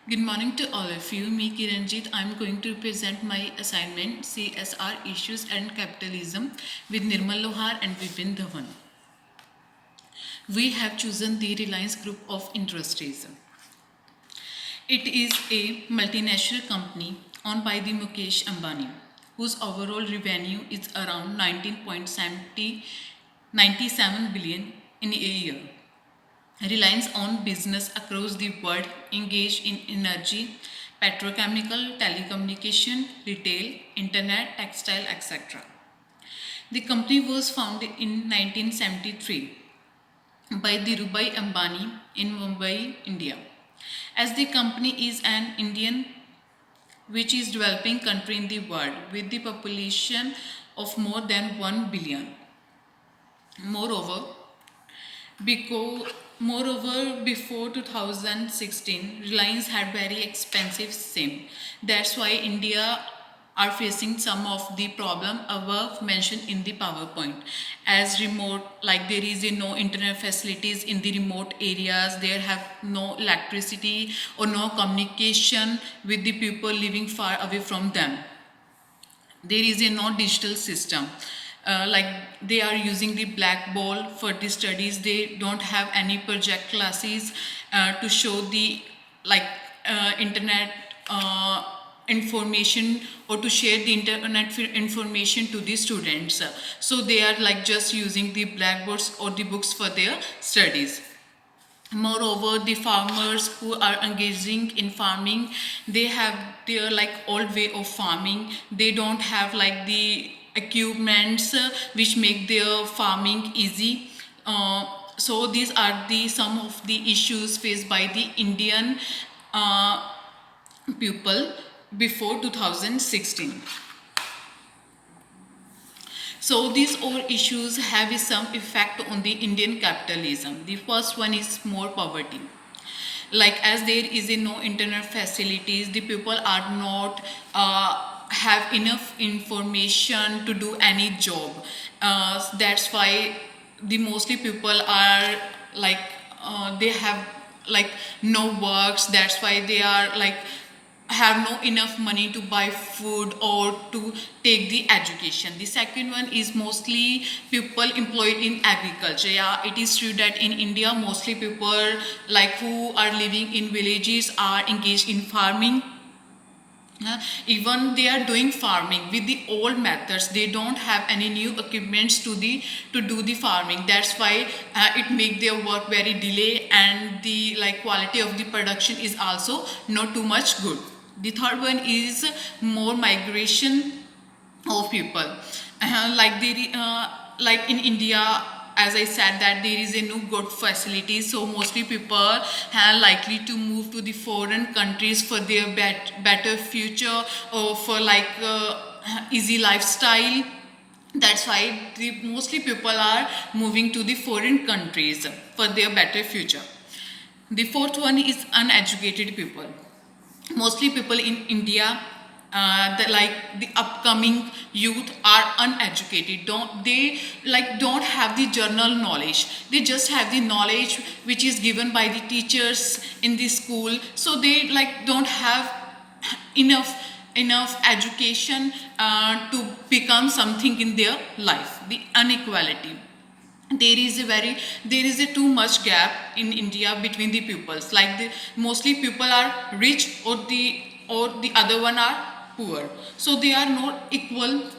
Good morning to all of you. Me Kiranjit. I'm going to present my assignment CSR Issues and Capitalism with Nirmal Lohar and Vipin Dhawan. We have chosen the Reliance Group of Industries. It is a multinational company owned by the Mukesh Ambani, whose overall revenue is around 19.97 billion in a year. Reliance on business across the world engaged in energy, petrochemical, telecommunication, retail, internet, textile, etc. The company was founded in 1973 by Dhirubhai Ambani in Mumbai, India. As the company is an Indian which is developing country in the world with the population of more than 1 billion. Moreover, before 2016, Reliance had very expensive SIM. That's why India are facing some of the problem above mentioned in the PowerPoint. As remote, like there is no internet facilities in the remote areas, there have no electricity or no communication with the people living far away from them. There is a no digital system. Like they are using the blackboard for the studies. They don't have any project classes to show the like internet information or to share the internet information to the students. So they are like just using the blackboards or the books for their studies. Moreover, the farmers who are engaging in farming, they have their like old way of farming. They don't have like the equipments which make their farming easy. So these are the some of the issues faced by the Indian people before 2016. So these all issues have some effect on the Indian capitalism. The first one is more poverty. Like as there is no internet facilities, the people are not have enough information to do any job. That's why the mostly people are like they have like no works. That's why they are like have no enough money to buy food or to take the education. The second one is mostly people employed in agriculture. Yeah, it is true that in India mostly people like who are living in villages are engaged in farming. Even they are doing farming with the old methods. They don't have any new equipments to do the farming. That's why it make their work very delay, and the like quality of the production is also not too much good. The third one is more migration of people. Like in India, as I said that there is a no good facility, so mostly people are likely to move to the foreign countries for their better future or for like easy lifestyle. That's why mostly people are moving to the foreign countries for their better future. The fourth one is uneducated people. Mostly people in India, the upcoming youth are uneducated. Don't have the general knowledge. They just have the knowledge which is given by the teachers in the school. So they like don't have enough education to become something in their life. The inequality, there is a too much gap in India between the pupils. Like mostly people are rich or the other one are poor. So they are not equal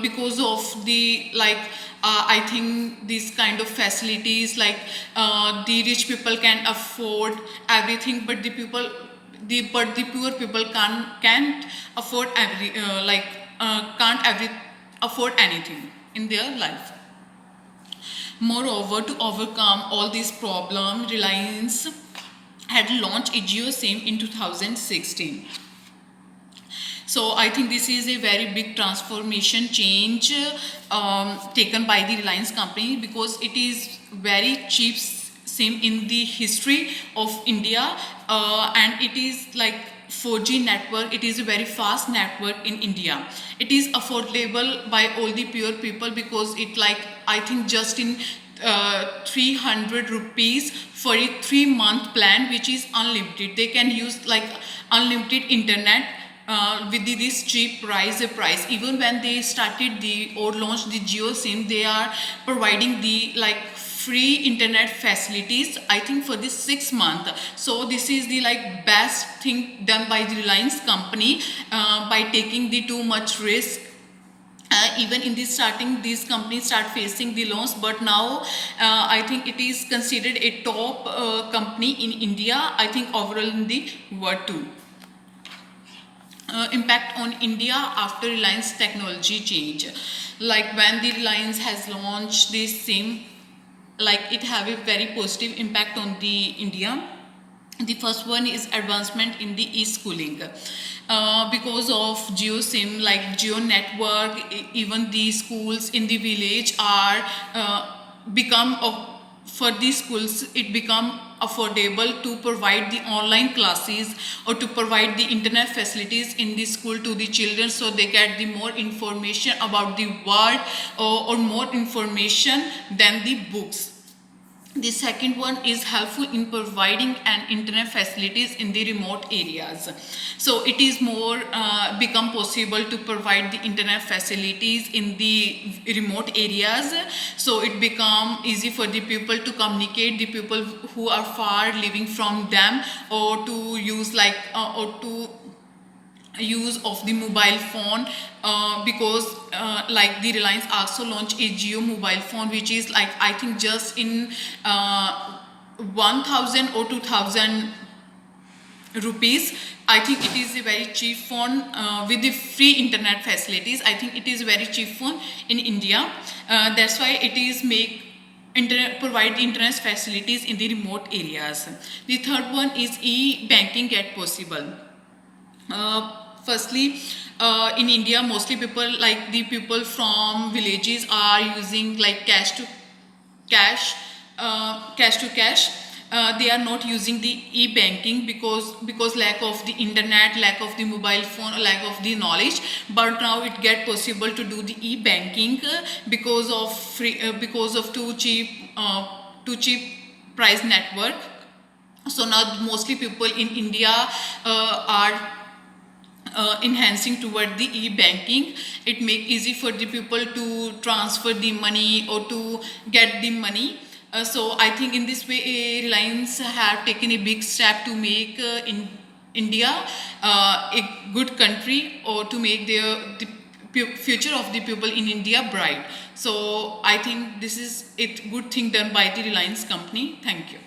because of the like I think these kind of facilities, like the rich people can afford everything, but the poor people can't afford can't afford anything in their life. Moreover, to overcome all these problems, Reliance had launched a Jio SIM in 2016. So I think this is a very big transformation change taken by the Reliance company, because it is very cheap SIM in the history of India, and it is like 4G network. It is a very fast network in India. It is affordable by all the poor people, because it like I think just in 300 rupees for a 3-month plan, which is unlimited. They can use like unlimited internet with this cheap price. Even when they started the or launched the Jio SIM, they are providing the like free internet facilities, I think, for this 6 month. So this is the like best thing done by the Reliance company by taking the too much risk. Even in the starting, these companies start facing the loans, but now I think it is considered a top company in India, I think overall in the world too. Impact on India after Reliance technology change. Like when the Reliance has launched this SIM, like it have a very positive impact on the India. The first one is advancement in the e-schooling. Because of Jio SIM, like Jio network, even the schools in the village are become for these schools it become affordable to provide the online classes or to provide the internet facilities in the school to the children, so they get the more information about the world or more information than the books. The second one is helpful in providing an internet facilities in the remote areas. So it is more become possible to provide the internet facilities in the remote areas. So it become easy for the people to communicate, the people who are far living from them, or to use like or to use of the mobile phone, because like the Reliance also launched a Jio mobile phone, which is like I think just in 1000 or 2000 rupees. I think it is a very cheap phone with the free internet facilities. I think it is a very cheap phone in India. That's why it is provide internet facilities in the remote areas. The third one is e-banking get possible. Firstly, in India, mostly people like the people from villages are using like cash to cash. They are not using the e-banking because lack of the internet, lack of the mobile phone, lack of the knowledge. But now it get possible to do the e-banking because of because of too cheap price network. So now mostly people in India are enhancing toward the e-banking. It make easy for the people to transfer the money or to get the money. So I think in this way Reliance have taken a big step to make in India a good country, or to make the future of the people in India bright. So I think this is a good thing done by the Reliance company. Thank you.